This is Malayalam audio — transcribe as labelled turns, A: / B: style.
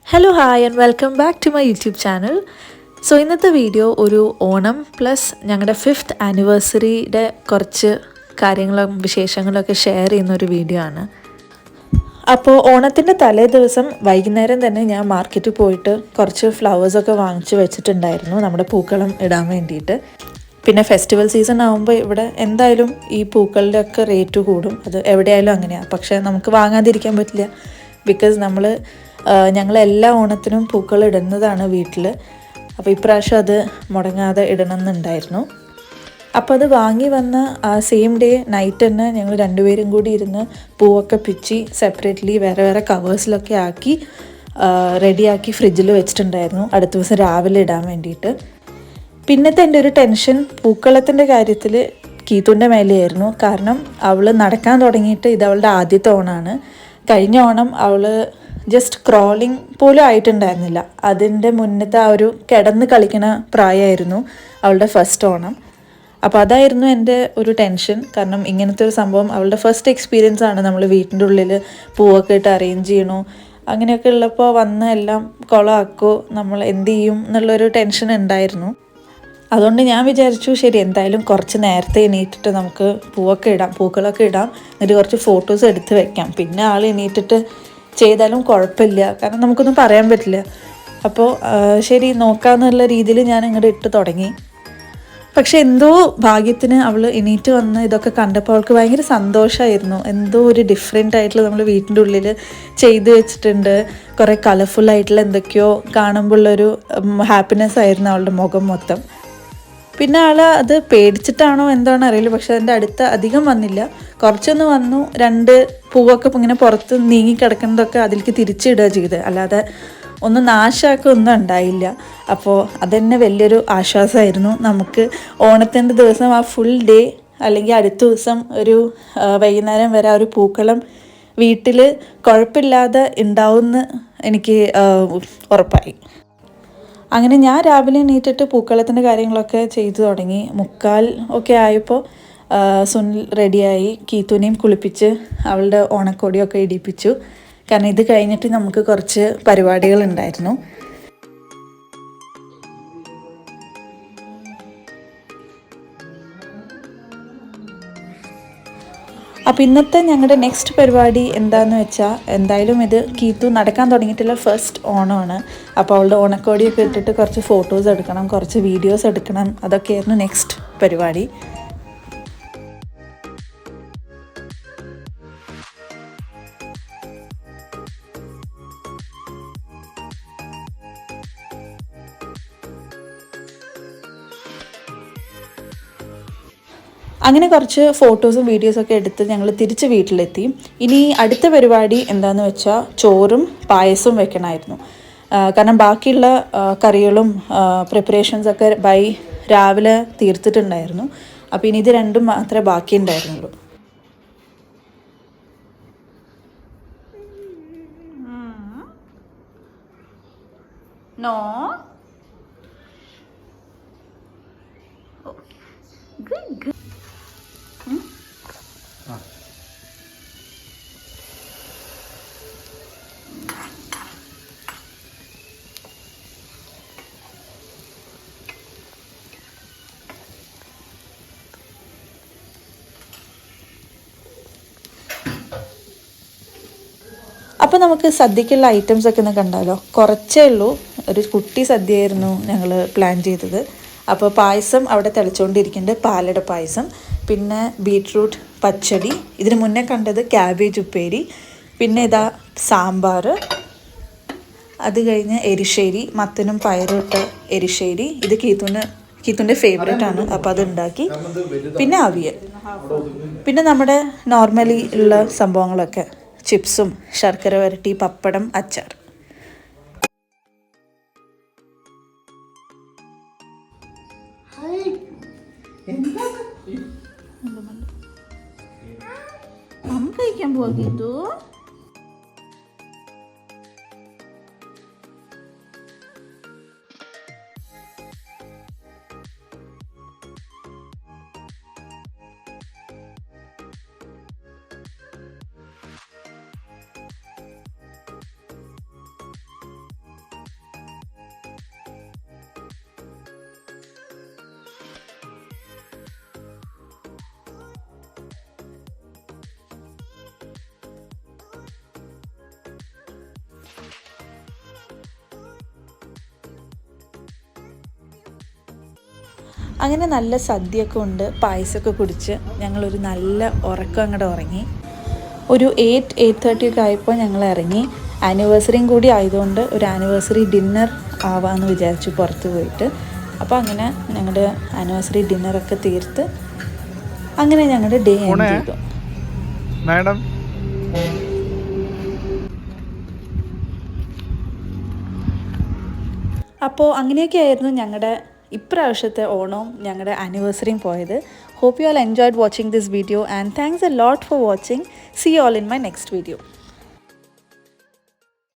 A: Hello, hi, and welcome back to my YouTube channel. So, ഇന്നത്തെ വീഡിയോ ഒരു ഓണം പ്ലസ് ഞങ്ങളുടെ 5th ആനിവേഴ്സറിയുടെ കുറച്ച് കാര്യങ്ങളും വിശേഷങ്ങളൊക്കെ ഷെയർ ചെയ്യുന്ന ഒരു വീഡിയോ ആണ്. അപ്പോൾ ഓണത്തിൻ്റെ തലേ ദിവസം വൈകുന്നേരം തന്നെ ഞാൻ മാർക്കറ്റിൽ പോയിട്ട് കുറച്ച് ഫ്ലവേഴ്സൊക്കെ വാങ്ങിച്ച് വെച്ചിട്ടുണ്ടായിരുന്നു നമ്മുടെ പൂക്കളം ഇടാൻ വേണ്ടിയിട്ട്. പിന്നെ ഫെസ്റ്റിവൽ സീസൺ ആകുമ്പോൾ ഇവിടെ എന്തായാലും ഈ പൂക്കളുടെ ഒക്കെ റേറ്റ് കൂടും. അത് എവിടെയായാലും അങ്ങനെയാണ്. പക്ഷേ നമുക്ക് വാങ്ങാതിരിക്കാൻ പറ്റില്ല. ബിക്കോസ് ഞങ്ങളെല്ലാ ഓണത്തിനും പൂക്കൾ ഇടുന്നതാണ് വീട്ടിൽ. അപ്പോൾ ഇപ്രാവശ്യം അത് മുടങ്ങാതെ ഇടണമെന്നുണ്ടായിരുന്നു. അപ്പോൾ അത് വാങ്ങി വന്ന ആ സെയിം ഡേ നൈറ്റ് തന്നെ ഞങ്ങൾ രണ്ടുപേരും കൂടി ഇരുന്ന് പൂവൊക്കെ പിച്ചി സെപ്പറേറ്റ്ലി വേറെ വേറെ കവേഴ്സിലൊക്കെ ആക്കി റെഡിയാക്കി ഫ്രിഡ്ജിൽ വെച്ചിട്ടുണ്ടായിരുന്നു അടുത്ത ദിവസം രാവിലെ ഇടാൻ വേണ്ടിയിട്ട്. പിന്നത്തെ എൻ്റെ ഒരു ടെൻഷൻ പൂക്കളത്തിൻ്റെ കാര്യത്തിൽ കീത്തുൻ്റെ മേലെയായിരുന്നു. കാരണം അവൾ നടക്കാൻ തുടങ്ങിയിട്ട് ഇത് അവളുടെ ആദ്യത്തെ ഓണമാണ്. കഴിഞ്ഞ ഓണം അവൾ ജസ്റ്റ് ക്രോളിങ് പോലും ആയിട്ടുണ്ടായിരുന്നില്ല. അതിൻ്റെ മുന്നത്തെ ആ ഒരു കിടന്ന് കളിക്കുന്ന പ്രായമായിരുന്നു അവളുടെ ഫസ്റ്റ് ഓണം. അപ്പോൾ അതായിരുന്നു എൻ്റെ ഒരു ടെൻഷൻ. കാരണം ഇങ്ങനത്തെ ഒരു സംഭവം അവളുടെ ഫസ്റ്റ് എക്സ്പീരിയൻസ് ആണ്. നമ്മൾ വീട്ടിൻ്റെ ഉള്ളിൽ പൂവൊക്കെ ഇട്ട് അറേഞ്ച് ചെയ്യണു, അങ്ങനെയൊക്കെ ഉള്ളപ്പോൾ വന്ന് എല്ലാം കുളമാക്കോ, നമ്മൾ എന്ത് ചെയ്യും എന്നുള്ളൊരു ടെൻഷൻ ഉണ്ടായിരുന്നു. അതുകൊണ്ട് ഞാൻ വിചാരിച്ചു ശരി എന്തായാലും കുറച്ച് നേരത്തെ എണീറ്റിട്ട് നമുക്ക് പൂക്കളൊക്കെ ഇടാം, എന്നിട്ട് കുറച്ച് ഫോട്ടോസ് എടുത്ത് വെക്കാം. പിന്നെ ആൾ എണീറ്റിട്ട് ചെയ്താലും കുഴപ്പമില്ല, കാരണം നമുക്കൊന്നും പറയാൻ പറ്റില്ല. അപ്പോൾ ശരി നോക്കാമെന്നുള്ള രീതിയിൽ ഞാൻ ഇങ്ങോട്ട് ഇട്ട് തുടങ്ങി. പക്ഷെ എന്തോ ഭാഗ്യത്തിന് അവൾ എണീറ്റ് വന്ന് ഇതൊക്കെ കണ്ടപ്പോൾ അവൾക്ക് ഭയങ്കര സന്തോഷമായിരുന്നു. എന്തോ ഒരു ഡിഫറെൻ്റ് ആയിട്ടുള്ള നമ്മൾ വീട്ടിൻ്റെ ഉള്ളിൽ ചെയ്ത് വെച്ചിട്ടുണ്ട്, കുറേ കളർഫുള്ളായിട്ടുള്ള എന്തൊക്കെയോ കാണുമ്പോൾ ഉള്ളൊരു ഹാപ്പിനെസ് ആയിരുന്നു അവളുടെ മുഖം മൊത്തം. പിന്നെ ആൾ അത് പേടിച്ചിട്ടാണോ എന്താണോ അറിയില്ല, പക്ഷെ അതിൻ്റെ അടുത്ത് അധികം വന്നില്ല. കുറച്ചൊന്ന് വന്നു, 2 പൂവൊക്കെ ഇങ്ങനെ പുറത്ത് നീങ്ങിക്കിടക്കുന്നതൊക്കെ അതിലേക്ക് തിരിച്ചിടുക ചെയ്ത്, അല്ലാതെ ഒന്നും നാശമാക്കൊന്നും ഉണ്ടായില്ല. അപ്പോൾ അതെന്നെ വലിയൊരു ആശ്വാസമായിരുന്നു. നമുക്ക് ഓണത്തിൻ്റെ ദിവസം ആ ഫുൾ ഡേ അല്ലെങ്കിൽ അടുത്ത ദിവസം ഒരു വൈകുന്നേരം വരെ ആ ഒരു പൂക്കളം വീട്ടിൽ കുഴപ്പമില്ലാതെ ഉണ്ടാവുമെന്ന് എനിക്ക് ഉറപ്പായി. അങ്ങനെ ഞാൻ രാവിലെ എണീറ്റിട്ട് പൂക്കളത്തിൻ്റെ കാര്യങ്ങളൊക്കെ ചെയ്തു തുടങ്ങി. 3:15 ഒക്കെ ആയപ്പോൾ സുനിൽ റെഡിയായി. കീത്തുനെയും കുളിപ്പിച്ച് അവളുടെ ഓണക്കോടിയൊക്കെ ഇടിപ്പിച്ചു. കാരണം ഇത് കഴിഞ്ഞിട്ട് നമുക്ക് കുറച്ച് പരിപാടികളുണ്ടായിരുന്നു. അപ്പോൾ ഇന്നത്തെ ഞങ്ങളുടെ നെക്സ്റ്റ് പരിപാടി എന്താണെന്ന് വെച്ചാൽ, എന്തായാലും ഇത് കീത്തു നടക്കാൻ തുടങ്ങിയിട്ടുള്ള ഫസ്റ്റ് ഓണമാണ്. അപ്പോൾ അവളുടെ ഓണക്കോടിയൊക്കെ ഇട്ടിട്ട് കുറച്ച് ഫോട്ടോസ് എടുക്കണം, കുറച്ച് വീഡിയോസ് എടുക്കണം, അതൊക്കെയായിരുന്നു നെക്സ്റ്റ് പരിപാടി. അങ്ങനെ കുറച്ച് ഫോട്ടോസും വീഡിയോസൊക്കെ എടുത്ത് ഞങ്ങൾ തിരിച്ച് വീട്ടിലെത്തി. ഇനി അടുത്ത പരിപാടി എന്താണെന്ന് വെച്ചാൽ ചോറും പായസവും വെക്കണമായിരുന്നു. കാരണം ബാക്കിയുള്ള കറികളും പ്രിപ്പറേഷൻസൊക്കെ രാവിലെ തീർത്തിട്ടുണ്ടായിരുന്നു. അപ്പോൾ ഇനി ഇത് രണ്ടും മാത്രമേ ബാക്കി ഉണ്ടായിരുന്നുള്ളൂ. No good. അപ്പോൾ നമുക്ക് സദ്യക്കുള്ള ഐറ്റംസൊക്കെ ഒന്ന് കണ്ടാലോ. കുറച്ചേ ഉള്ളൂ, ഒരു കുട്ടി സദ്യയായിരുന്നു ഞങ്ങൾ പ്ലാൻ ചെയ്തത്. അപ്പോൾ പായസം അവിടെ തിളച്ചുകൊണ്ടിരിക്കുന്നുണ്ട്, പാലട പായസം. പിന്നെ ബീട്രൂട്ട് പച്ചടി, ഇതിന് മുന്നേ കണ്ടത് ക്യാബേജ് ഉപ്പേരി, പിന്നെ ഇതാ സാമ്പാർ, അത് കഴിഞ്ഞ് എരിശ്ശേരി, മത്തനും പയറും ഇട്ട എരിശ്ശേരി. ഇത് കീത്തുൻ്റെ ഫേവറേറ്റ് ആണ്, അപ്പോൾ അത് ഉണ്ടാക്കി. പിന്നെ അവിയൽ, പിന്നെ നമ്മുടെ നോർമലി ഉള്ള സംഭവങ്ങളൊക്കെ, ചിപ്സും ശർക്കര വരട്ടി, പപ്പടം, അച്ചാർ. അമ്മ കഴിക്കാൻ പോകിട്ടു. അങ്ങനെ നല്ല സദ്യയൊക്കെ ഉണ്ട്, പായസമൊക്കെ കുടിച്ച് ഞങ്ങളൊരു നല്ല ഉറക്കം അങ്ങോട്ട് ഉറങ്ങി. ഒരു 8:30 ഒക്കെ ആയപ്പോൾ ഞങ്ങൾ ഇറങ്ങി. ആനിവേഴ്സറിയും കൂടി ആയതുകൊണ്ട് ഒരു ആനിവേഴ്സറി ഡിന്നർ ആവാമെന്ന് വിചാരിച്ചു പുറത്ത് പോയിട്ട്. അപ്പോൾ അങ്ങനെ ഞങ്ങളുടെ ആനിവേഴ്സറി ഡിന്നറൊക്കെ തീർത്ത് അങ്ങനെ ഞങ്ങളുടെ ഡേ എൻഡ് ചെയ്തു.
B: മാഡം
A: അപ്പോൾ അങ്ങനെയൊക്കെയായിരുന്നു ഞങ്ങളുടെ ഇപ്രാവശ്യത്തെ ഓണവും ഞങ്ങളുടെ ആനിവേഴ്സറിയും പോയത്. Hope you all enjoyed watching this video and thanks a lot for watching. See you all in my next video.